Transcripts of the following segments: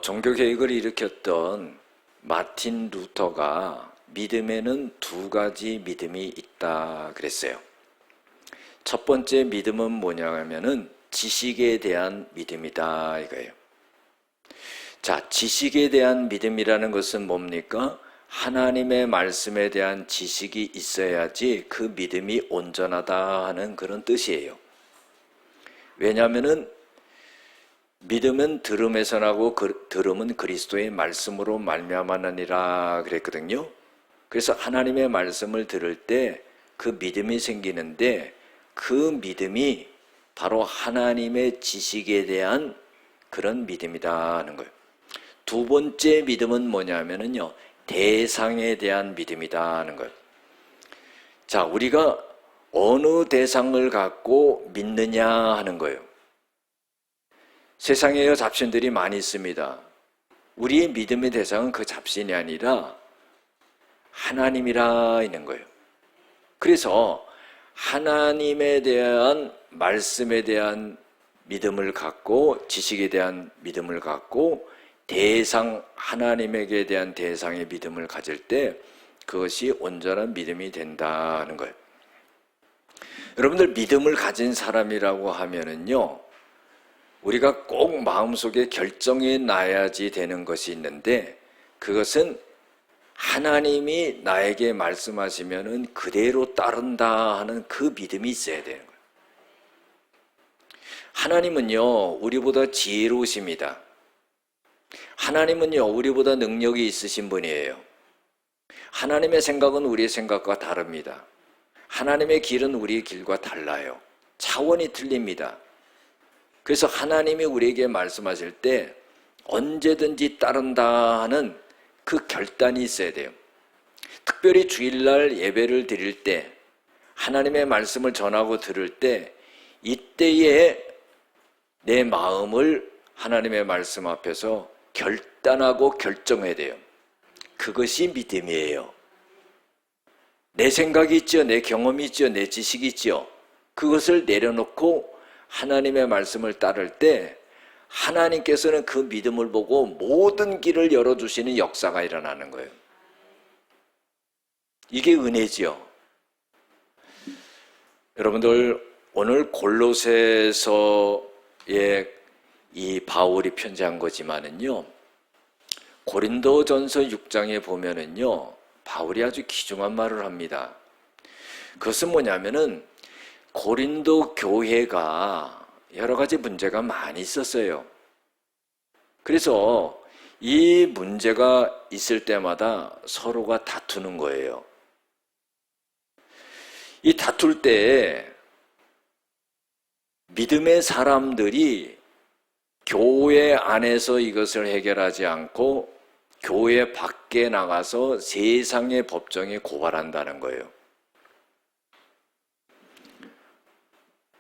종교개혁을 일으켰던 마틴 루터가 믿음에는 두 가지 믿음이 있다 그랬어요. 첫 번째 믿음은 뭐냐면은 지식에 대한 믿음이다 이거예요. 자, 지식에 대한 믿음이라는 것은 뭡니까? 하나님의 말씀에 대한 지식이 있어야지 그 믿음이 온전하다 하는 그런 뜻이에요. 왜냐하면은 믿음은 들음에서 나고 들음은 그리스도의 말씀으로 말미암았느니라 그랬거든요. 그래서 하나님의 말씀을 들을 때 그 믿음이 생기는데 그 믿음이 바로 하나님의 지식에 대한 그런 믿음이다 하는 거예요. 두 번째 믿음은 뭐냐면요, 대상에 대한 믿음이다 하는 거예요. 자, 우리가 어느 대상을 갖고 믿느냐 하는 거예요. 세상에 잡신들이 많이 있습니다. 우리의 믿음의 대상은 그 잡신이 아니라 하나님이라 있는 거예요. 그래서 하나님에 대한 말씀에 대한 믿음을 갖고 지식에 대한 믿음을 갖고 대상, 하나님에게 대한 대상의 믿음을 가질 때 그것이 온전한 믿음이 된다는 거예요. 여러분들 믿음을 가진 사람이라고 하면은요, 우리가 꼭 마음속에 결정해 놔야지 되는 것이 있는데 그것은 하나님이 나에게 말씀하시면은 그대로 따른다 하는 그 믿음이 있어야 되는 거예요. 하나님은요, 우리보다 지혜로우십니다. 하나님은요, 우리보다 능력이 있으신 분이에요. 하나님의 생각은 우리의 생각과 다릅니다. 하나님의 길은 우리의 길과 달라요. 차원이 틀립니다. 그래서 하나님이 우리에게 말씀하실 때 언제든지 따른다 하는 그 결단이 있어야 돼요. 특별히 주일날 예배를 드릴 때, 하나님의 말씀을 전하고 들을 때 이때에 내 마음을 하나님의 말씀 앞에서 결단하고 결정해야 돼요. 그것이 믿음이에요. 내 생각이 있죠, 내 경험이 있죠, 내 지식이 있죠. 그것을 내려놓고 하나님의 말씀을 따를 때 하나님께서는 그 믿음을 보고 모든 길을 열어주시는 역사가 일어나는 거예요. 이게 은혜지요. 여러분들, 오늘 골로새서에 이 바울이 편지한 거지만은요, 고린도전서 6장에 보면은요, 바울이 아주 귀중한 말을 합니다. 그것은 뭐냐면은 고린도 교회가 여러 가지 문제가 많이 있었어요. 그래서 이 문제가 있을 때마다 서로가 다투는 거예요. 이 다툴 때 믿음의 사람들이 교회 안에서 이것을 해결하지 않고 교회 밖에 나가서 세상의 법정에 고발한다는 거예요.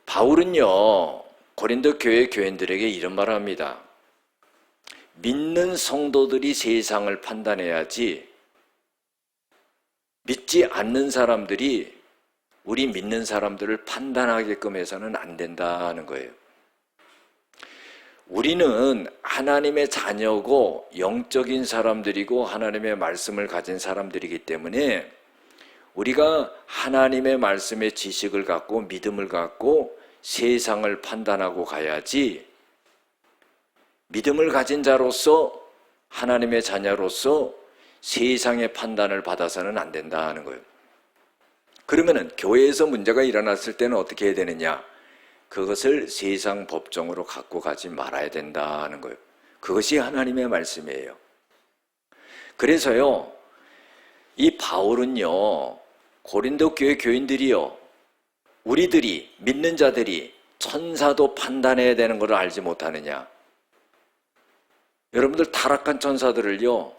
바울은요, 고린도 교회 교인들에게 이런 말을 합니다. 믿는 성도들이 세상을 판단해야지 믿지 않는 사람들이 우리 믿는 사람들을 판단하게끔 해서는 안 된다는 거예요. 우리는 하나님의 자녀고 영적인 사람들이고 하나님의 말씀을 가진 사람들이기 때문에 우리가 하나님의 말씀의 지식을 갖고 믿음을 갖고 세상을 판단하고 가야지, 믿음을 가진 자로서 하나님의 자녀로서 세상의 판단을 받아서는 안 된다는 거예요. 그러면은 교회에서 문제가 일어났을 때는 어떻게 해야 되느냐? 그것을 세상 법정으로 갖고 가지 말아야 된다는 거예요. 그것이 하나님의 말씀이에요. 그래서요, 이 바울은요, 고린도 교회 교인들이요, 우리들이 믿는 자들이 천사도 판단해야 되는 것을 알지 못하느냐? 여러분들 타락한 천사들을요,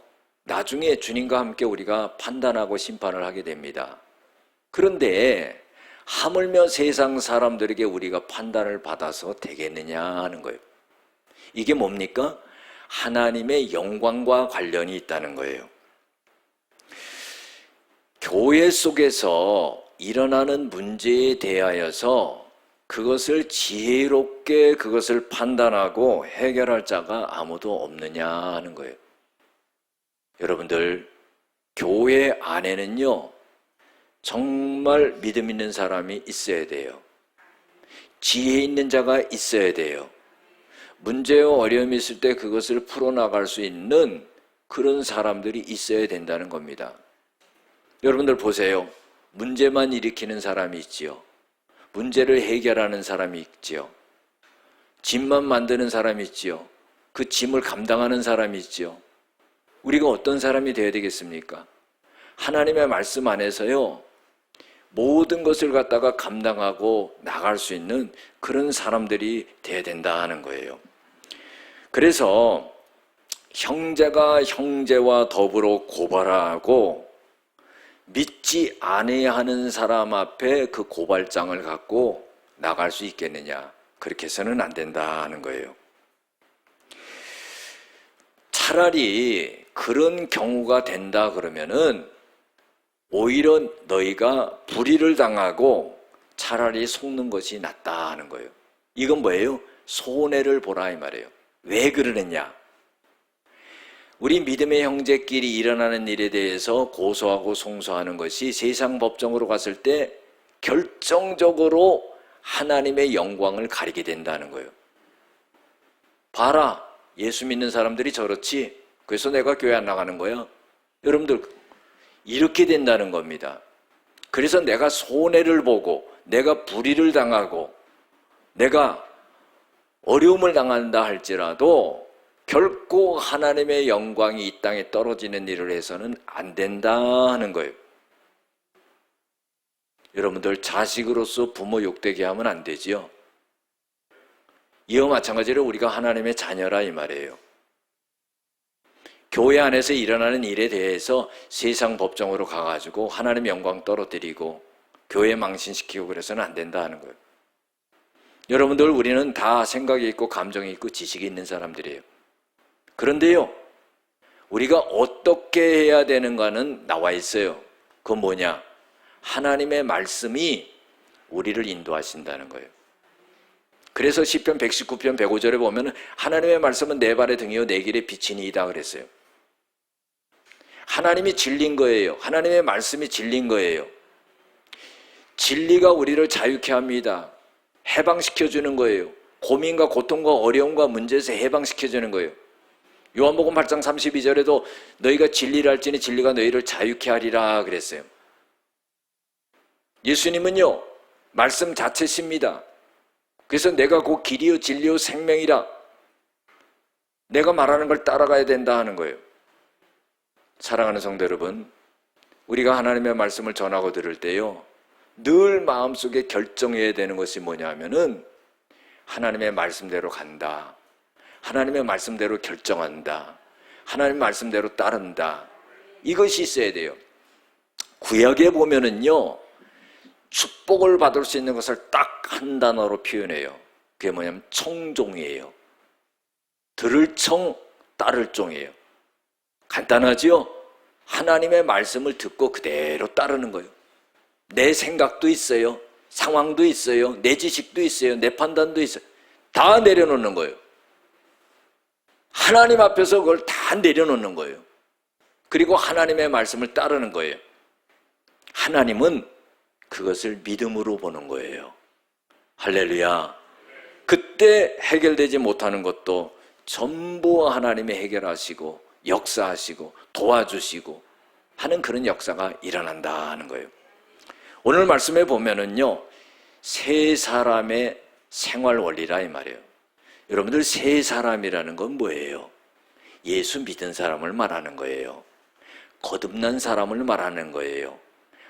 나중에 주님과 함께 우리가 판단하고 심판을 하게 됩니다. 그런데 하물며 세상 사람들에게 우리가 판단을 받아서 되겠느냐 하는 거예요. 이게 뭡니까? 하나님의 영광과 관련이 있다는 거예요. 교회 속에서 일어나는 문제에 대하여서 그것을 지혜롭게 그것을 판단하고 해결할 자가 아무도 없느냐 하는 거예요. 여러분들, 교회 안에는요, 정말 믿음 있는 사람이 있어야 돼요. 지혜 있는 자가 있어야 돼요. 문제와 어려움이 있을 때 그것을 풀어나갈 수 있는 그런 사람들이 있어야 된다는 겁니다. 여러분들 보세요. 문제만 일으키는 사람이 있지요. 문제를 해결하는 사람이 있지요. 짐만 만드는 사람이 있지요. 그 짐을 감당하는 사람이 있지요. 우리가 어떤 사람이 되어야 되겠습니까? 하나님의 말씀 안에서요, 모든 것을 갖다가 감당하고 나갈 수 있는 그런 사람들이 되어야 된다 하는 거예요. 그래서 형제가 형제와 더불어 고발하고 믿지 아니하는 사람 앞에 그 고발장을 갖고 나갈 수 있겠느냐? 그렇게 해서는 안 된다 하는 거예요. 차라리 그런 경우가 된다 그러면은 오히려 너희가 불의를 당하고 차라리 속는 것이 낫다 하는 거예요. 이건 뭐예요? 손해를 보라 이 말이에요. 왜 그러느냐? 우리 믿음의 형제끼리 일어나는 일에 대해서 고소하고 송소하는 것이 세상 법정으로 갔을 때 결정적으로 하나님의 영광을 가리게 된다는 거예요. 봐라, 예수 믿는 사람들이 저렇지, 그래서 내가 교회 안 나가는 거야. 여러분들, 이렇게 된다는 겁니다. 그래서 내가 손해를 보고 내가 불의를 당하고 내가 어려움을 당한다 할지라도 결코 하나님의 영광이 이 땅에 떨어지는 일을 해서는 안 된다 하는 거예요. 여러분들, 자식으로서 부모 욕되게 하면 안 되지요. 이와 마찬가지로 우리가 하나님의 자녀라 이 말이에요. 교회 안에서 일어나는 일에 대해서 세상 법정으로 가가지고 하나님의 영광 떨어뜨리고 교회 망신시키고 그래서는 안 된다 하는 거예요. 여러분들, 우리는 다 생각이 있고 감정이 있고 지식이 있는 사람들이에요. 그런데요, 우리가 어떻게 해야 되는가는 나와 있어요. 그건 뭐냐? 하나님의 말씀이 우리를 인도하신다는 거예요. 그래서 시편 119편 105절에 보면 하나님의 말씀은 내 발의 등이요 내 길의 빛이니이다 그랬어요. 하나님이 진리인 거예요. 하나님의 말씀이 진리인 거예요. 진리가 우리를 자유케 합니다. 해방시켜주는 거예요. 고민과 고통과 어려움과 문제에서 해방시켜주는 거예요. 요한복음 8장 32절에도 너희가 진리를 알지니 진리가 너희를 자유케 하리라 그랬어요. 예수님은요, 말씀 자체십니다. 그래서 내가 곧 길이요 진리요 생명이라, 내가 말하는 걸 따라가야 된다 하는 거예요. 사랑하는 성도 여러분, 우리가 하나님의 말씀을 전하고 들을 때요, 늘 마음속에 결정해야 되는 것이 뭐냐 하면은 하나님의 말씀대로 간다, 하나님의 말씀대로 결정한다, 하나님의 말씀대로 따른다, 이것이 있어야 돼요. 구약에 보면은요, 축복을 받을 수 있는 것을 딱 한 단어로 표현해요. 그게 뭐냐면 청종이에요. 들을 청, 따를 종이에요. 간단하지요? 하나님의 말씀을 듣고 그대로 따르는 거예요. 내 생각도 있어요. 상황도 있어요. 내 지식도 있어요. 내 판단도 있어요. 다 내려놓는 거예요. 하나님 앞에서 그걸 다 내려놓는 거예요. 그리고 하나님의 말씀을 따르는 거예요. 하나님은 그것을 믿음으로 보는 거예요. 할렐루야. 그때 해결되지 못하는 것도 전부 하나님이 해결하시고 역사하시고 도와주시고 하는 그런 역사가 일어난다 하는 거예요. 오늘 말씀에 보면은요, 세 사람의 생활 원리라 이 말이에요. 여러분들, 세 사람이라는 건 뭐예요? 예수 믿은 사람을 말하는 거예요. 거듭난 사람을 말하는 거예요.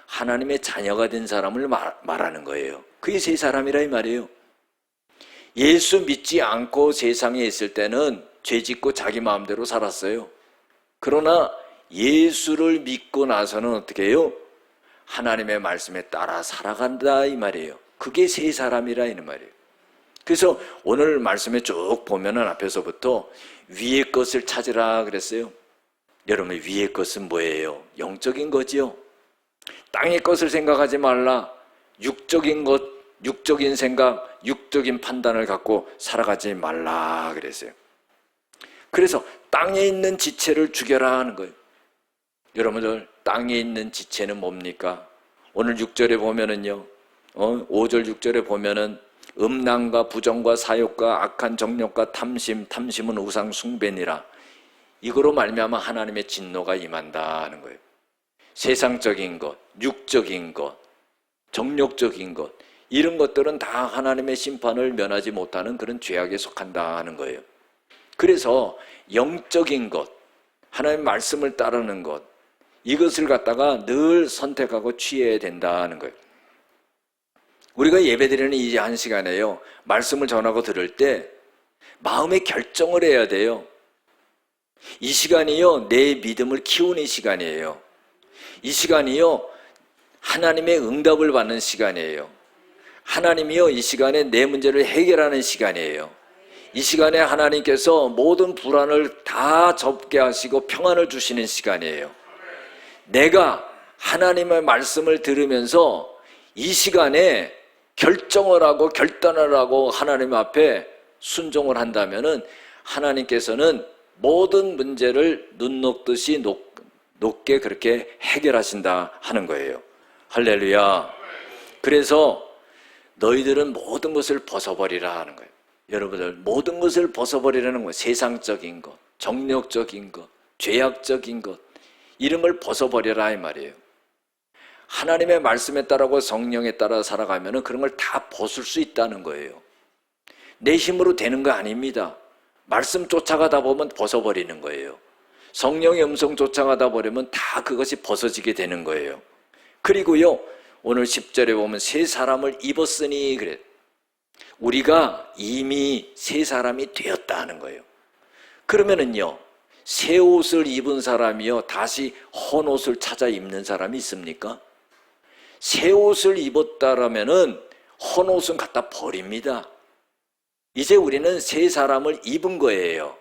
하나님의 자녀가 된 사람을 말하는 거예요. 그게 세 사람이라 이 말이에요. 예수 믿지 않고 세상에 있을 때는 죄 짓고 자기 마음대로 살았어요. 그러나 예수를 믿고 나서는 어떻게 해요? 하나님의 말씀에 따라 살아간다 이 말이에요. 그게 세 사람이라 이 말이에요. 그래서 오늘 말씀에 쭉 보면은 앞에서부터 위의 것을 찾으라 그랬어요. 여러분, 위의 것은 뭐예요? 영적인 거지요. 땅의 것을 생각하지 말라. 육적인 것, 육적인 생각, 육적인 판단을 갖고 살아가지 말라 그랬어요. 그래서 땅에 있는 지체를 죽여라 하는 거예요. 여러분들, 땅에 있는 지체는 뭡니까? 오늘 6절에 보면은요, 5절 6절에 보면은 음란과 부정과 사욕과 악한 정욕과 탐심, 탐심은 우상 숭배니라. 이거로 말미암아 하나님의 진노가 임한다 하는 거예요. 세상적인 것, 육적인 것, 정욕적인 것, 이런 것들은 다 하나님의 심판을 면하지 못하는 그런 죄악에 속한다 하는 거예요. 그래서 영적인 것, 하나님의 말씀을 따르는 것, 이것을 갖다가 늘 선택하고 취해야 된다는 거예요. 우리가 예배드리는 이 한 시간에요, 말씀을 전하고 들을 때 마음의 결정을 해야 돼요. 이 시간이요, 내 믿음을 키우는 시간이에요. 이 시간이요, 하나님의 응답을 받는 시간이에요. 하나님이요, 이 시간에 내 문제를 해결하는 시간이에요. 이 시간에 하나님께서 모든 불안을 다 접게 하시고 평안을 주시는 시간이에요. 내가 하나님의 말씀을 들으면서 이 시간에 결정을 하고 결단을 하고 하나님 앞에 순종을 한다면은 하나님께서는 모든 문제를 눈 녹듯이 높게 그렇게 해결하신다 하는 거예요. 할렐루야. 그래서 너희들은 모든 것을 벗어버리라 하는 거예요. 여러분들, 모든 것을 벗어버리라는 거예요. 세상적인 것, 정욕적인 것, 죄악적인 것, 이런 걸 벗어버려라 이 말이에요. 하나님의 말씀에 따라고 성령에 따라 살아가면 그런 걸 다 벗을 수 있다는 거예요. 내 힘으로 되는 거 아닙니다. 말씀 쫓아가다 보면 벗어버리는 거예요. 성령의 음성 쫓아가다 보면 다 그것이 벗어지게 되는 거예요. 그리고요, 오늘 10절에 보면 새 사람을 입었으니 그래. 우리가 이미 새 사람이 되었다 는 거예요. 그러면은요, 새 옷을 입은 사람이요, 다시 헌 옷을 찾아 입는 사람이 있습니까? 새 옷을 입었다라면은 헌 옷은 갖다 버립니다. 이제 우리는 새 사람을 입은 거예요.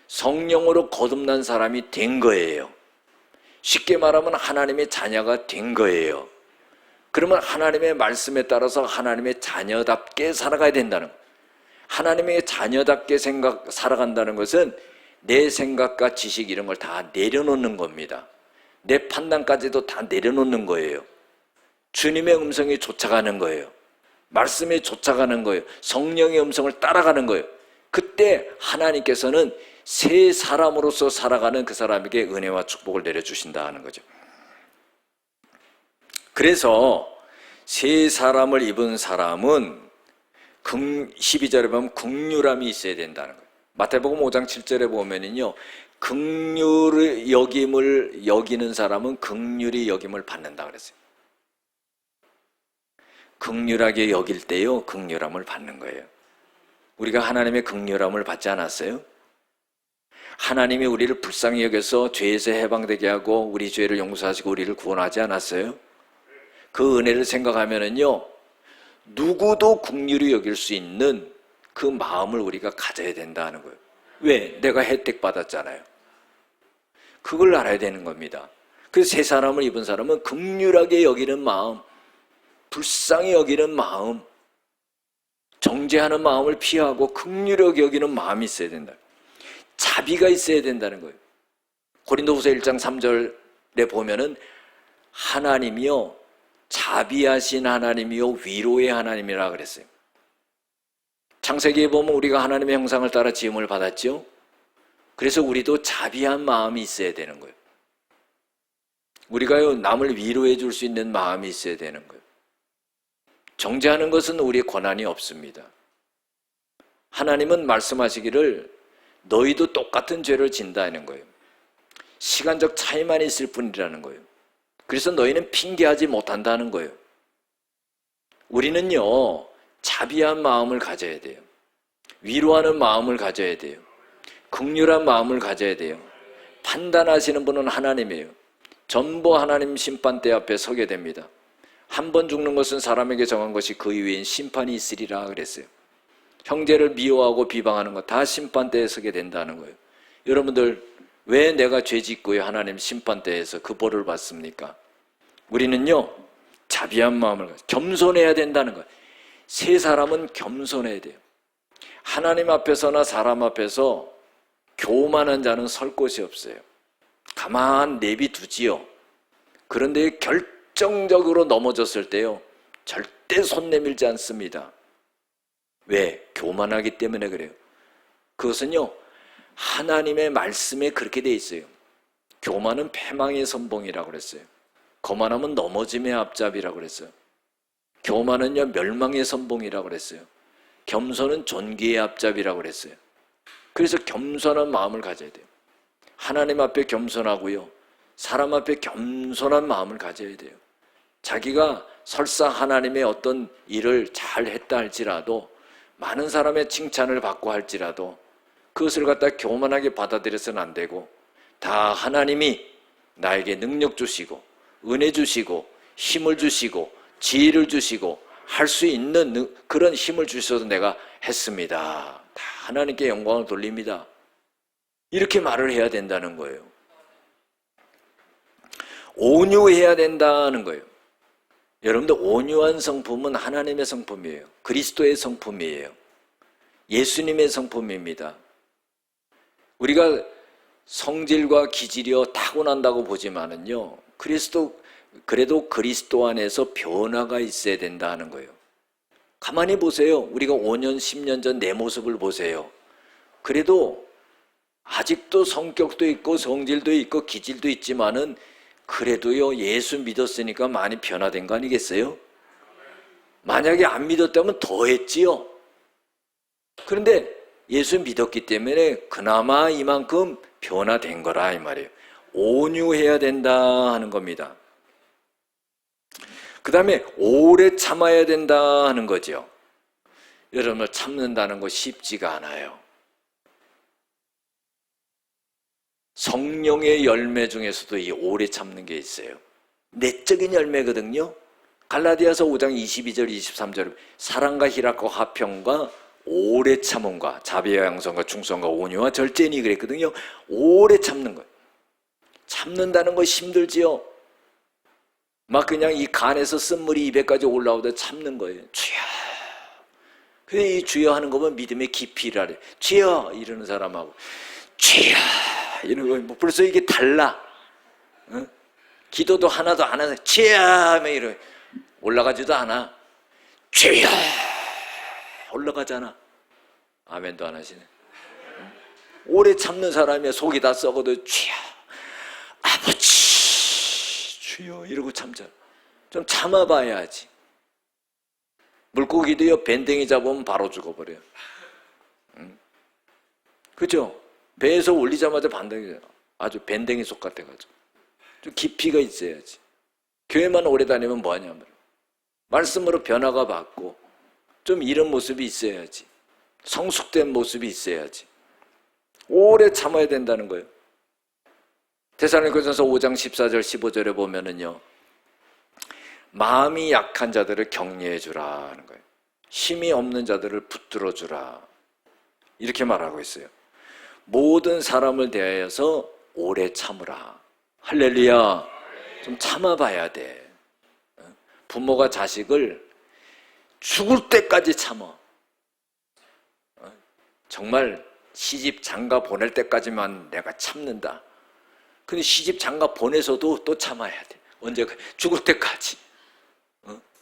성령으로 거듭난 사람이 된 거예요. 쉽게 말하면 하나님의 자녀가 된 거예요. 그러면 하나님의 말씀에 따라서 하나님의 자녀답게 살아가야 된다는 거예요. 하나님의 자녀답게 살아간다는 것은 내 생각과 지식 이런 걸 다 내려놓는 겁니다. 내 판단까지도 다 내려놓는 거예요. 주님의 음성에 쫓아가는 거예요. 말씀에 쫓아가는 거예요. 성령의 음성을 따라가는 거예요. 그때 하나님께서는 새 사람으로서 살아가는 그 사람에게 은혜와 축복을 내려주신다 하는 거죠. 그래서 새 사람을 입은 사람은 12절에 보면 긍휼함이 있어야 된다는 거예요. 마태복음 5장 7절에 보면은요, 긍휼의 여김을 여기는 사람은 긍휼히 여김을 받는다 그랬어요. 긍휼하게 여길 때요, 긍휼함을 받는 거예요. 우리가 하나님의 긍휼함을 받지 않았어요? 하나님이 우리를 불쌍히 여겨서 죄에서 해방되게 하고 우리 죄를 용서하시고 우리를 구원하지 않았어요? 그 은혜를 생각하면은요, 누구도 긍휼히 여길 수 있는 그 마음을 우리가 가져야 된다는 거예요. 왜? 내가 혜택 받았잖아요. 그걸 알아야 되는 겁니다. 그래서 새 사람을 입은 사람은 긍휼하게 여기는 마음, 불쌍히 여기는 마음, 정죄하는 마음을 피하고 긍휼하게 여기는 마음이 있어야 된다. 자비가 있어야 된다는 거예요. 고린도후서 1장 3절에 보면은 하나님이요, 자비하신 하나님이요, 위로의 하나님이라 그랬어요. 창세기에 보면 우리가 하나님의 형상을 따라 지음을 받았죠. 그래서 우리도 자비한 마음이 있어야 되는 거예요. 우리가요, 남을 위로해 줄 수 있는 마음이 있어야 되는 거예요. 정죄하는 것은 우리의 권한이 없습니다. 하나님은 말씀하시기를 너희도 똑같은 죄를 진다는 거예요. 시간적 차이만 있을 뿐이라는 거예요. 그래서 너희는 핑계하지 못한다는 거예요. 우리는요, 자비한 마음을 가져야 돼요. 위로하는 마음을 가져야 돼요. 긍휼한 마음을 가져야 돼요. 판단하시는 분은 하나님이에요. 전부 하나님 심판대 앞에 서게 됩니다. 한 번 죽는 것은 사람에게 정한 것이 그 이후엔 심판이 있으리라 그랬어요. 형제를 미워하고 비방하는 것 다 심판대에 서게 된다는 거예요. 여러분들, 왜 내가 죄 짓고요 하나님 심판대에서 그 벌을 받습니까? 우리는요, 자비한 마음을 가져. 겸손해야 된다는 거예요. 세 사람은 겸손해야 돼요. 하나님 앞에서나 사람 앞에서 교만한 자는 설 곳이 없어요. 가만 내비두지요. 그런데 결정적으로 넘어졌을 때요, 절대 손 내밀지 않습니다. 왜? 교만하기 때문에 그래요. 그것은요, 하나님의 말씀에 그렇게 돼 있어요. 교만은 패망의 선봉이라고 그랬어요. 거만하면 넘어짐의 앞잡이라고 그랬어요. 교만은요, 멸망의 선봉이라고 그랬어요. 겸손은 존귀의 앞잡이라고 그랬어요. 그래서 겸손한 마음을 가져야 돼요. 하나님 앞에 겸손하고요, 사람 앞에 겸손한 마음을 가져야 돼요. 자기가 설사 하나님의 어떤 일을 잘 했다 할지라도, 많은 사람의 칭찬을 받고 할지라도 그것을 갖다 교만하게 받아들여서는 안 되고, 다 하나님이 나에게 능력 주시고 은혜 주시고 힘을 주시고 지혜를 주시고 할 수 있는 그런 힘을 주셔서 내가 했습니다. 다 하나님께 영광을 돌립니다. 이렇게 말을 해야 된다는 거예요. 온유해야 된다는 거예요. 여러분들, 온유한 성품은 하나님의 성품이에요. 그리스도의 성품이에요. 예수님의 성품입니다. 우리가 성질과 기질이요 타고난다고 보지만은요, 그래도 그리스도 안에서 변화가 있어야 된다 하는 거예요. 가만히 보세요. 우리가 5년, 10년 전 내 모습을 보세요. 그래도 아직도 성격도 있고 성질도 있고 기질도 있지만은 그래도요, 예수 믿었으니까 많이 변화된 거 아니겠어요? 만약에 안 믿었다면 더 했지요. 그런데 예수 믿었기 때문에 그나마 이만큼 변화된 거라 이 말이에요. 온유해야 된다 하는 겁니다. 그 다음에 오래 참아야 된다 하는 거죠. 여러분을 참는다는 거 쉽지가 않아요. 성령의 열매 중에서도 이 오래 참는 게 있어요. 내적인 열매거든요. 갈라디아서 5장 22절 23절 사랑과 희락과 화평과 오래 참음과 자비와 양선과 충성과 온유와 절제니 그랬거든요. 오래 참는 거예요. 참는다는 거 힘들지요. 막 그냥 이 간에서 쓴물이 입에까지 올라오다 참는 거예요. 주여. 근데 이 주여 하는 거면 믿음의 깊이라 그래. 주여 이러는 사람하고 주여 이런 거 뭐 벌써 이게 달라. 응? 기도도 하나도 안 해서 주여 하면 이러 올라가지도 않아. 주여 올라가잖아. 아멘도 안 하시네. 응? 오래 참는 사람이 속이 다 썩어도 주여 아버지 주여 이러고 참잖아. 좀 참아봐야지. 물고기도요 밴댕이 잡으면 바로 죽어버려요. 응? 그죠? 배에서 올리자마자 반등이 아주 밴댕이 속 같아가지고 좀 깊이가 있어야지. 교회만 오래 다니면 뭐하냐면 말씀으로 변화가 받고 좀 이런 모습이 있어야지. 성숙된 모습이 있어야지. 오래 참아야 된다는 거예요. 데살로니가전서 5장 14절 15절에 보면은요, 마음이 약한 자들을 격려해 주라 하는 거예요. 힘이 없는 자들을 붙들어 주라 이렇게 말하고 있어요. 모든 사람을 대하여서 오래 참으라. 할렐루야. 좀 참아봐야 돼. 부모가 자식을 죽을 때까지 참아. 정말 시집 장가 보낼 때까지만 내가 참는다. 근데 시집 장가 보내서도 또 참아야 돼. 언제? 죽을 때까지.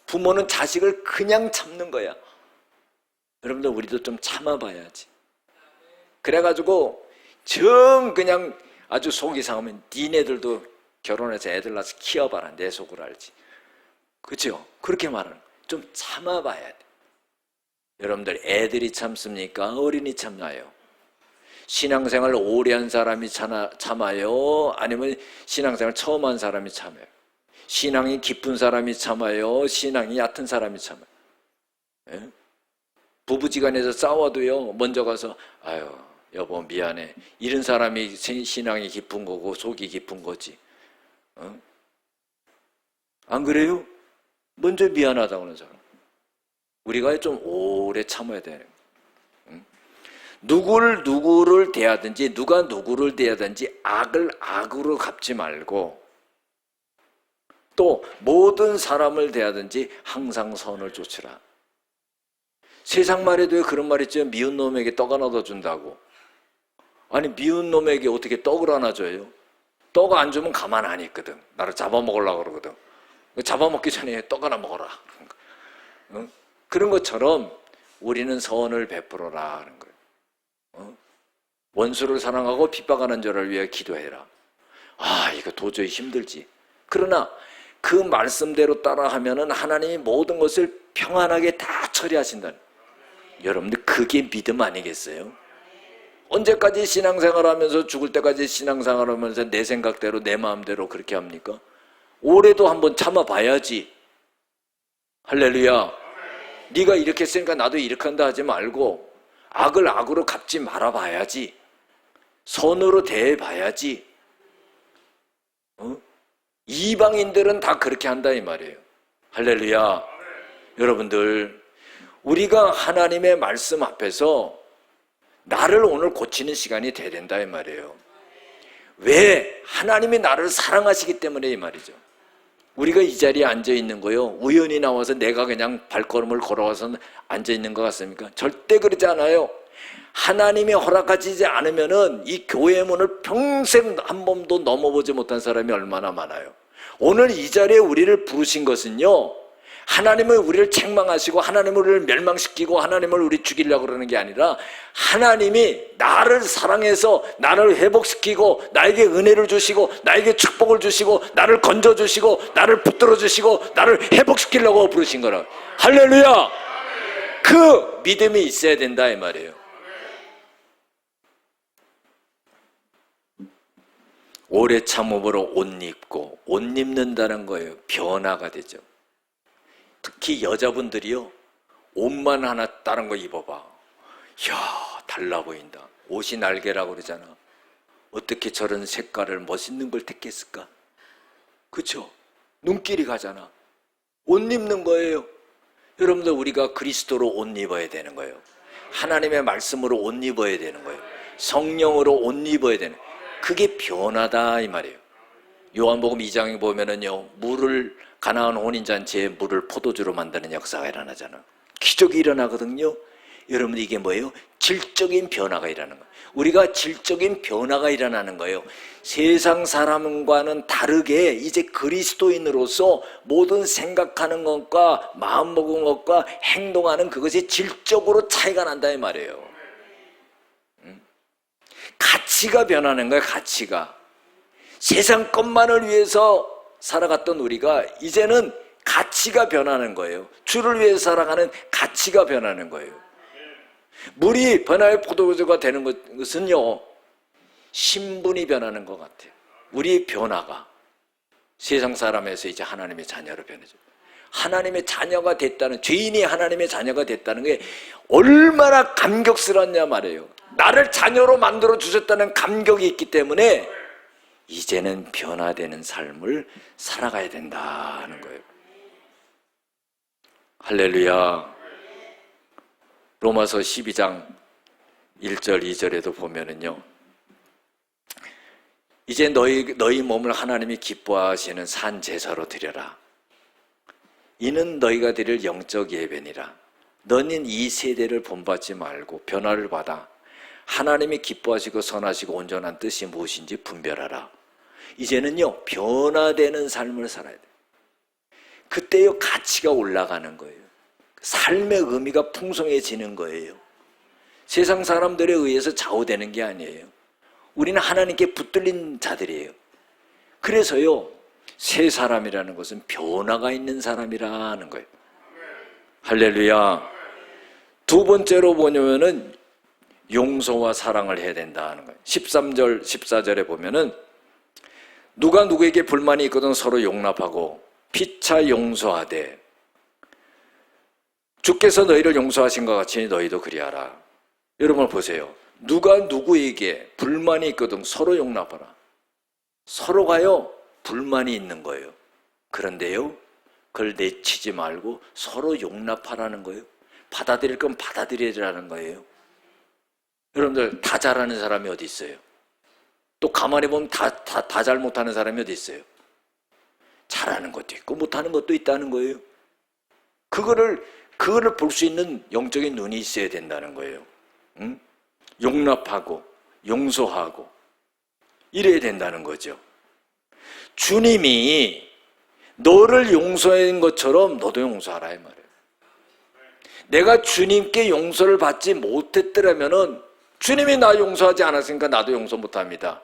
부모는 자식을 그냥 참는 거야. 여러분들 우리도 좀 참아봐야지. 그래가지고 정 그냥 아주 속이 상하면 니네들도 결혼해서 애들 낳아서 키워봐라. 내 속을 알지. 그렇죠? 그렇게 말하는 거야. 좀 참아봐야 돼. 여러분들 애들이 참습니까? 어린이 참나요? 신앙생활 오래 한 사람이 참아요? 아니면 신앙생활 처음 한 사람이 참아요? 신앙이 깊은 사람이 참아요? 신앙이 얕은 사람이 참아요? 예? 부부지간에서 싸워도요 먼저 가서 아유 여보 미안해 이런 사람이 신앙이 깊은 거고 속이 깊은 거지. 안 그래요? 먼저 미안하다고 하는 사람. 우리가 좀 오래 참아야 돼요. 누구를 대하든지 누가 누구를 대하든지 악을 악으로 갚지 말고 또 모든 사람을 대하든지 항상 선을 좇으라. 세상 말에도 그런 말 있죠. 미운 놈에게 떡 하나 더 준다고. 아니 미운 놈에게 어떻게 떡을 하나 줘요? 떡 안 주면 가만 안 있거든. 나를 잡아먹으려고 그러거든. 잡아먹기 전에 떡 하나 먹어라. 응? 그런 것처럼 우리는 선을 베풀어라 하는 거예요. 원수를 사랑하고 핍박하는 자를 위해 기도해라. 아, 이거 도저히 힘들지. 그러나 그 말씀대로 따라하면은 하나님이 모든 것을 평안하게 다 처리하신다는. 여러분들 그게 믿음 아니겠어요? 언제까지 신앙생활하면서 죽을 때까지 신앙생활하면서 내 생각대로 내 마음대로 그렇게 합니까? 올해도 한번 참아봐야지. 할렐루야. 네가 이렇게 했으니까 나도 이렇게 한다 하지 말고 악을 악으로 갚지 말아봐야지. 선으로 대해봐야지. 이방인들은 다 그렇게 한다 이 말이에요. 할렐루야. 여러분들 우리가 하나님의 말씀 앞에서 나를 오늘 고치는 시간이 돼야 된다 이 말이에요. 왜? 하나님이 나를 사랑하시기 때문에 이 말이죠. 우리가 이 자리에 앉아있는 거요, 우연히 나와서 내가 그냥 발걸음을 걸어와서 앉아있는 것 같습니까? 절대 그러지 않아요. 하나님이 허락하시지 않으면은 이 교회 문을 평생 한 번도 넘어보지 못한 사람이 얼마나 많아요. 오늘 이 자리에 우리를 부르신 것은요, 하나님을 우리를 책망하시고 하나님을 우리를 멸망시키고 하나님을 우리 죽이려고 그러는 게 아니라 하나님이 나를 사랑해서 나를 회복시키고 나에게 은혜를 주시고 나에게 축복을 주시고 나를 건져주시고 나를 붙들어 주시고 나를 회복시키려고 부르신 거라. 할렐루야. 그 믿음이 있어야 된다 이 말이에요. 오래 참음으로 옷 입고, 옷 입는다는 거예요. 변화가 되죠. 특히 여자분들이요, 옷만 하나 다른 거 입어봐. 이야, 달라 보인다. 옷이 날개라고 그러잖아. 어떻게 저런 색깔을 멋있는 걸 택했을까? 그쵸? 눈길이 가잖아. 옷 입는 거예요. 여러분들 우리가 그리스도로 옷 입어야 되는 거예요. 하나님의 말씀으로 옷 입어야 되는 거예요. 성령으로 옷 입어야 되는 거예요. 그게 변하다 이 말이에요. 요한복음 2장에 보면은요, 물을 가나안 혼인잔치에 물을 포도주로 만드는 역사가 일어나잖아. 기적이 일어나거든요. 여러분 이게 뭐예요? 질적인 변화가 일어나는 거예요. 우리가 질적인 변화가 일어나는 거예요. 세상 사람과는 다르게 이제 그리스도인으로서 모든 생각하는 것과 마음먹은 것과 행동하는 그것이 질적으로 차이가 난다 이 말이에요. 가치가 변하는 거예요. 가치가. 세상 것만을 위해서 살아갔던 우리가 이제는 가치가 변하는 거예요. 주를 위해서 살아가는 가치가 변하는 거예요. 물이 변화의 포도주가 되는 것은요, 신분이 변하는 것 같아요. 우리의 변화가 세상 사람에서 이제 하나님의 자녀로 변해져. 하나님의 자녀가 됐다는, 죄인이 하나님의 자녀가 됐다는 게 얼마나 감격스럽냐 말이에요. 나를 자녀로 만들어 주셨다는 감격이 있기 때문에 이제는 변화되는 삶을 살아가야 된다는 거예요. 할렐루야. 로마서 12장 1절 2절에도 보면은요, 이제 너희 몸을 하나님이 기뻐하시는 산 제사로 드려라. 이는 너희가 드릴 영적 예배니라. 너는 이 세대를 본받지 말고 변화를 받아 하나님이 기뻐하시고 선하시고 온전한 뜻이 무엇인지 분별하라. 이제는요, 변화되는 삶을 살아야 돼요. 그때요, 가치가 올라가는 거예요. 삶의 의미가 풍성해지는 거예요. 세상 사람들에 의해서 좌우되는 게 아니에요. 우리는 하나님께 붙들린 자들이에요. 그래서요, 새 사람이라는 것은 변화가 있는 사람이라는 거예요. 할렐루야. 두 번째로 뭐냐면은 용서와 사랑을 해야 된다는 거예요. 13절, 14절에 보면은 누가 누구에게 불만이 있거든 서로 용납하고 피차 용서하되 주께서 너희를 용서하신 것 같이 너희도 그리하라. 여러분 보세요. 누가 누구에게 불만이 있거든 서로 용납하라. 서로가요, 불만이 있는 거예요. 그런데요, 그걸 내치지 말고 서로 용납하라는 거예요. 받아들일 건 받아들이라는 거예요. 여러분들 다 잘하는 사람이 어디 있어요? 또 가만히 보면 다 잘못하는 사람이 어디 있어요? 잘하는 것도 있고 못하는 것도 있다는 거예요. 그거를 볼 수 있는 영적인 눈이 있어야 된다는 거예요. 응? 용납하고 용서하고 이래야 된다는 거죠. 주님이 너를 용서한 것처럼 너도 용서하라 이 말이에요. 내가 주님께 용서를 받지 못했더라면은 주님이 나 용서하지 않았으니까 나도 용서 못합니다.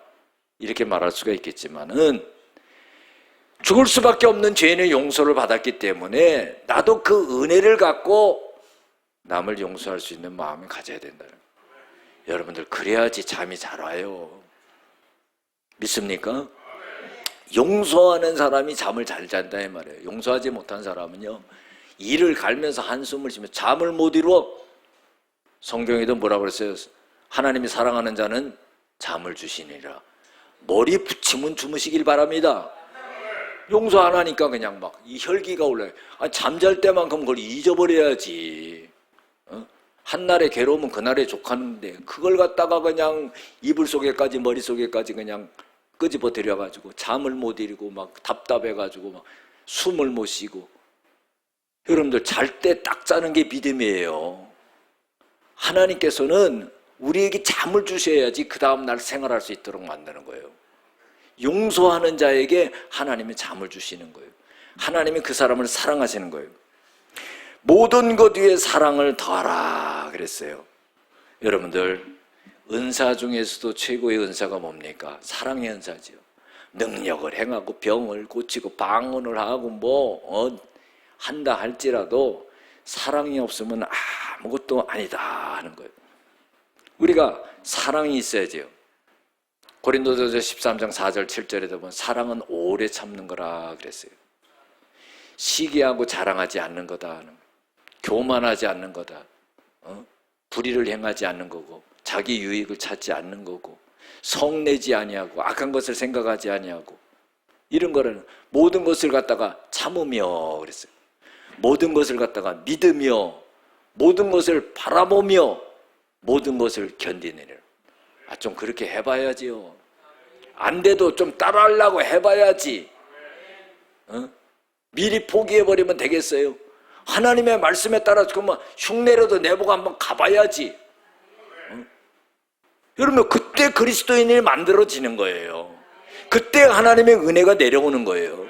이렇게 말할 수가 있겠지만은 죽을 수밖에 없는 죄인의 용서를 받았기 때문에 나도 그 은혜를 갖고 남을 용서할 수 있는 마음을 가져야 된다는 거예요. 여러분들 그래야지 잠이 잘 와요. 믿습니까? 용서하는 사람이 잠을 잘 잔다 이 말이에요. 용서하지 못한 사람은요 이를 갈면서 한숨을 쉬며 잠을 못 이루어. 성경에도 뭐라고 그랬어요? 하나님이 사랑하는 자는 잠을 주시니라. 머리 붙이면 주무시길 바랍니다. 용서 안 하니까 그냥 막 이 혈기가 올라요. 아니, 잠잘 때만큼 그걸 잊어버려야지. 한날의 괴로움은 그날의 족하는데 그걸 갖다가 그냥 이불 속에까지 머리 속에까지 그냥 끄집어 들여가지고 잠을 못 이루고 막 답답해가지고 막 숨을 못 쉬고. 여러분들 잘 때 딱 자는 게 믿음이에요. 하나님께서는 우리에게 잠을 주셔야지 그 다음날 생활할 수 있도록 만드는 거예요. 용서하는 자에게 하나님이 잠을 주시는 거예요. 하나님이 그 사람을 사랑하시는 거예요. 모든 것 위에 사랑을 더하라 그랬어요. 여러분들 은사 중에서도 최고의 은사가 뭡니까? 사랑의 은사죠. 능력을 행하고 병을 고치고 방언을 하고 한다 할지라도 사랑이 없으면 아무것도 아니다 하는 거예요. 우리가 사랑이 있어야죠. 고린도전서 13장 4절 7절에 보면 사랑은 오래 참는 거라 그랬어요. 시기하고 자랑하지 않는 거다 하는 거예요. 교만하지 않는 거다. 불의를 행하지 않는 거고 자기 유익을 찾지 않는 거고 성내지 아니하고 악한 것을 생각하지 아니하고 이런 거라는 모든 것을 갖다가 참으며 그랬어요. 모든 것을 갖다가 믿으며 모든 것을 바라보며 모든 것을 견디느니라. 좀 그렇게 해봐야지요. 안 돼도 좀 따라하려고 해봐야지. 미리 포기해버리면 되겠어요? 하나님의 말씀에 따라서 그러면 흉내라도 내보고 한번 가봐야지. 여러분 그때 그리스도인이 만들어지는 거예요. 그때 하나님의 은혜가 내려오는 거예요.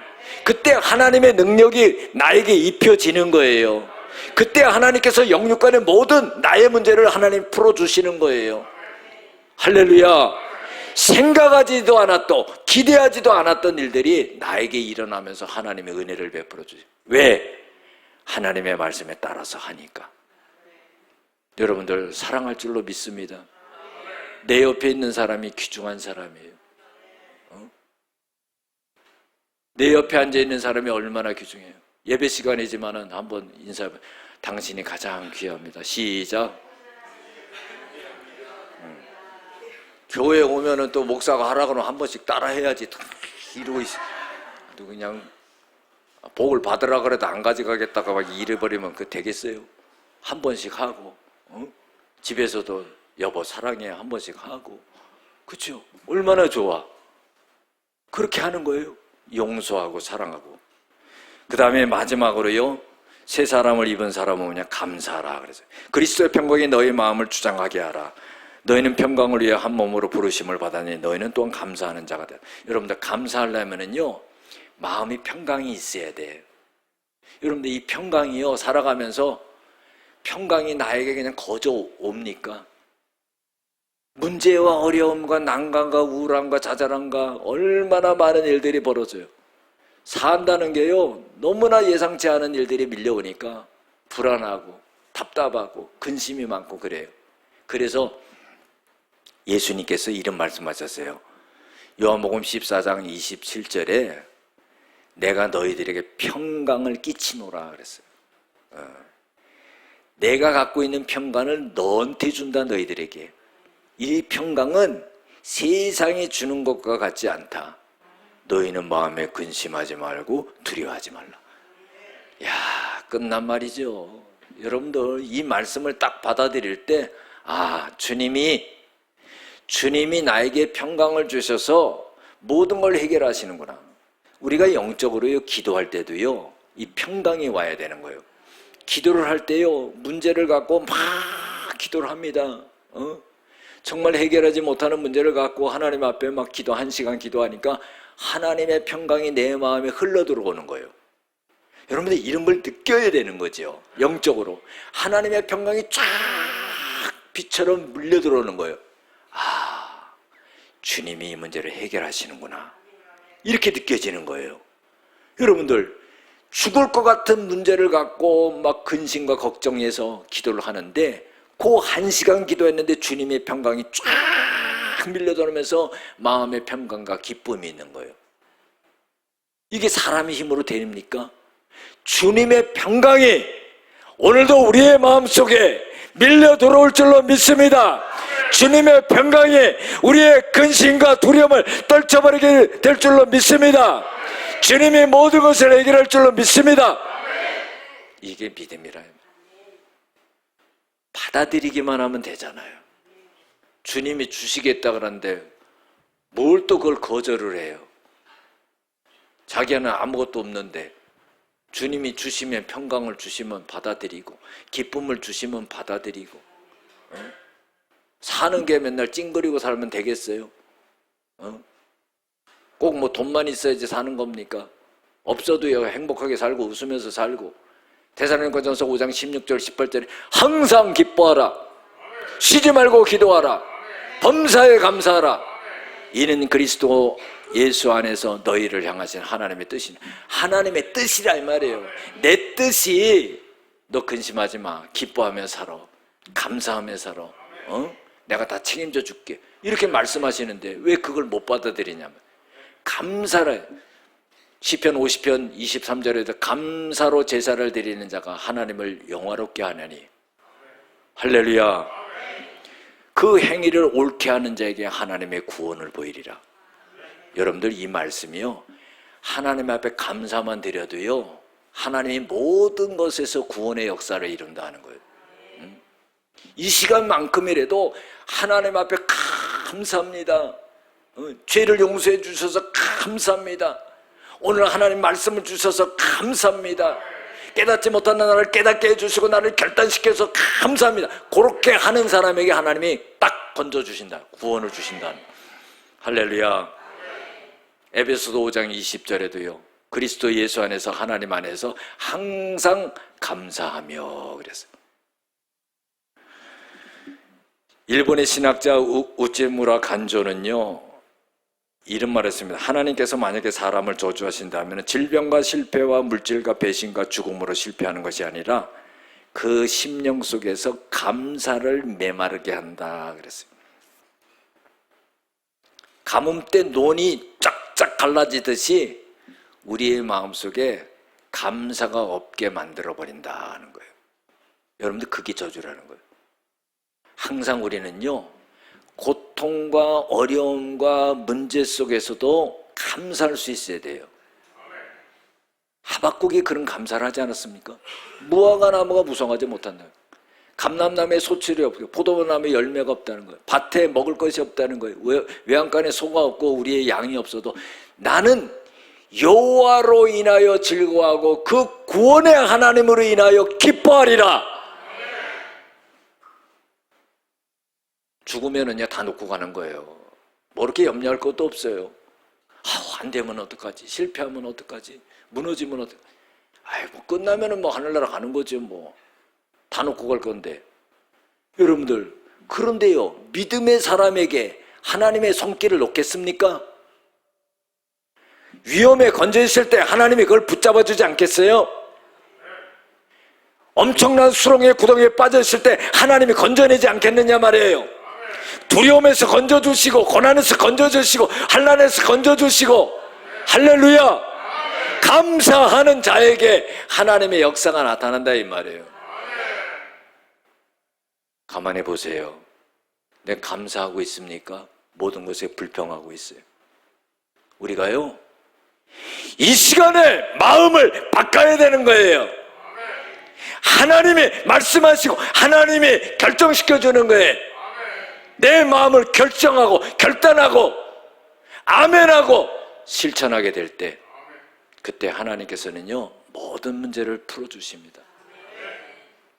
그때 하나님의 능력이 나에게 입혀지는 거예요. 그때 하나님께서 영육간의 모든 나의 문제를 하나님 풀어주시는 거예요. 할렐루야. 생각하지도 않았던 기대하지도 않았던 일들이 나에게 일어나면서 하나님의 은혜를 베풀어 주세요. 왜? 하나님의 말씀에 따라서 하니까. 여러분들 사랑할 줄로 믿습니다. 내 옆에 있는 사람이 귀중한 사람이에요. 내 옆에 앉아있는 사람이 얼마나 귀중해요. 예배 시간이지만은 한번 인사해. 당신이 가장 귀합니다. 시작. 교회에 오면은 또 목사가 하라 그러면 한 번씩 따라 해야지. 이러고 있어. 또 그냥 복을 받으라 그래도 안 가져가겠다가 막 잃어버리면 그 되겠어요? 한 번씩 하고, 집에서도 여보 사랑해 한 번씩 하고, 그렇죠? 얼마나 좋아. 그렇게 하는 거예요. 용서하고 사랑하고. 그 다음에 마지막으로요, 새 사람을 입은 사람은 그냥 감사하라 그랬어요. 그리스도의 평강이 너희 마음을 주장하게 하라. 너희는 평강을 위해 한 몸으로 부르심을 받았니 너희는 또한 감사하는 자가 되라. 여러분들 감사하려면은요 마음이 평강이 있어야 돼요. 여러분들 이 평강이요 살아가면서 평강이 나에게 그냥 거저 옵니까? 문제와 어려움과 난관과 우울함과 좌절함과 얼마나 많은 일들이 벌어져요. 산다는 게요 너무나 예상치 않은 일들이 밀려오니까 불안하고 답답하고 근심이 많고 그래요. 그래서 예수님께서 이런 말씀하셨어요. 요한복음 14장 27절에 내가 너희들에게 평강을 끼치노라 그랬어요. 내가 갖고 있는 평강을 너한테 준다. 너희들에게. 이 평강은 세상이 주는 것과 같지 않다. 너희는 마음에 근심하지 말고 두려워하지 말라. 야, 끝난 말이죠. 여러분들 이 말씀을 딱 받아들일 때 주님이 나에게 평강을 주셔서 모든 걸 해결하시는구나. 우리가 영적으로요, 기도할 때도요, 이 평강이 와야 되는 거예요. 기도를 할 때요, 문제를 갖고 막 기도를 합니다. 정말 해결하지 못하는 문제를 갖고 하나님 앞에 막 기도 1시간 기도하니까 하나님의 평강이 내 마음에 흘러 들어오는 거예요. 여러분들 이런 걸 느껴야 되는 거죠. 영적으로 하나님의 평강이 쫙 비처럼 물려 들어오는 거예요. 아, 주님이 이 문제를 해결하시는구나, 이렇게 느껴지는 거예요. 여러분들 죽을 것 같은 문제를 갖고 막 근심과 걱정해서 기도를 하는데 그 1시간 기도했는데 주님의 평강이 쫙 밀려들어오면서 마음의 평강과 기쁨이 있는 거예요. 이게 사람의 힘으로 됩니까? 주님의 평강이 오늘도 우리의 마음속에 밀려 들어올 줄로 믿습니다. 주님의 평강이 우리의 근심과 두려움을 떨쳐버리게 될 줄로 믿습니다. 주님이 모든 것을 해결할 줄로 믿습니다. 이게 믿음이라. 받아들이기만 하면 되잖아요. 주님이 주시겠다 그러는데 뭘 또 그걸 거절을 해요. 자기는 아무것도 없는데 주님이 주시면, 평강을 주시면 받아들이고, 기쁨을 주시면 받아들이고, 사는 게 맨날 찡그리고 살면 되겠어요? 꼭 뭐 돈만 있어야지 사는 겁니까? 없어도요, 행복하게 살고 웃으면서 살고. 데살로니가전서 5장 16절 18절에 항상 기뻐하라, 쉬지 말고 기도하라, 범사에 감사하라, 이는 그리스도 예수 안에서 너희를 향하신 하나님의 뜻이다. 하나님의 뜻이라 이 말이에요. 내 뜻이 너 근심하지 마, 기뻐하며 살아, 감사하며 살아, 내가 다 책임져 줄게, 이렇게 말씀하시는데 왜 그걸 못 받아들이냐면, 감사를, 시편 50편 23절에도 감사로 제사를 드리는 자가 하나님을 영화롭게 하나니, 할렐루야. 그 행위를 옳게 하는 자에게 하나님의 구원을 보이리라. 여러분들 이 말씀이요, 하나님 앞에 감사만 드려도요, 하나님이 모든 것에서 구원의 역사를 이룬다는 거예요. 이 시간만큼이라도 하나님 앞에 감사합니다. 죄를 용서해 주셔서 감사합니다. 오늘 하나님 말씀을 주셔서 감사합니다. 깨닫지 못하는 나를 깨닫게 해주시고 나를 결단시켜서 감사합니다. 그렇게 하는 사람에게 하나님이 딱 건져주신다, 구원을 주신다. 할렐루야. 에베소서 5장 20절에도요, 그리스도 예수 안에서, 하나님 안에서 항상 감사하며 그랬어요. 일본의 신학자 우찌무라 간조는요, 이런 말을 했습니다. 하나님께서 만약에 사람을 저주하신다면 질병과 실패와 물질과 배신과 죽음으로 실패하는 것이 아니라 그 심령 속에서 감사를 메마르게 한다 그랬어요. 가뭄 때 논이 쫙쫙 갈라지듯이 우리의 마음속에 감사가 없게 만들어버린다는 거예요. 여러분들 그게 저주라는 거예요. 항상 우리는요, 고통과 어려움과 문제 속에서도 감사할 수 있어야 돼요. 하박국이 그런 감사를 하지 않았습니까? 무화과 나무가 무성하지 못한다, 감람나무에 소출이 없고 포도나무에 열매가 없다는 거예요. 밭에 먹을 것이 없다는 거예요. 외양간에 소가 없고 우리의 양이 없어도 나는 여호와로 인하여 즐거워하고 그 구원의 하나님으로 인하여 기뻐하리라. 죽으면은요, 다 놓고 가는 거예요. 뭐 이렇게 염려할 것도 없어요. 안 되면 어떡하지? 실패하면 어떡하지? 무너지면 어떡하지? 뭐 끝나면은 뭐 하늘나라 가는 거죠. 뭐 다 놓고 갈 건데. 여러분들, 그런데요, 믿음의 사람에게 하나님의 손길을 놓겠습니까? 위험에 건져 있을 때 하나님이 그걸 붙잡아 주지 않겠어요? 엄청난 수렁의 구덩이에 빠져 있을 때 하나님이 건져내지 않겠느냐 말이에요. 두려움에서 건져주시고, 고난에서 건져주시고, 환난에서 건져주시고, 할렐루야. 감사하는 자에게 하나님의 역사가 나타난다 이 말이에요. 가만히 보세요. 내가 감사하고 있습니까? 모든 것에 불평하고 있어요. 우리가요, 이 시간에 마음을 바꿔야 되는 거예요. 하나님이 말씀하시고 하나님이 결정시켜주는 거예요. 내 마음을 결정하고 결단하고 아멘하고 실천하게 될 때 그때 하나님께서는요 모든 문제를 풀어주십니다.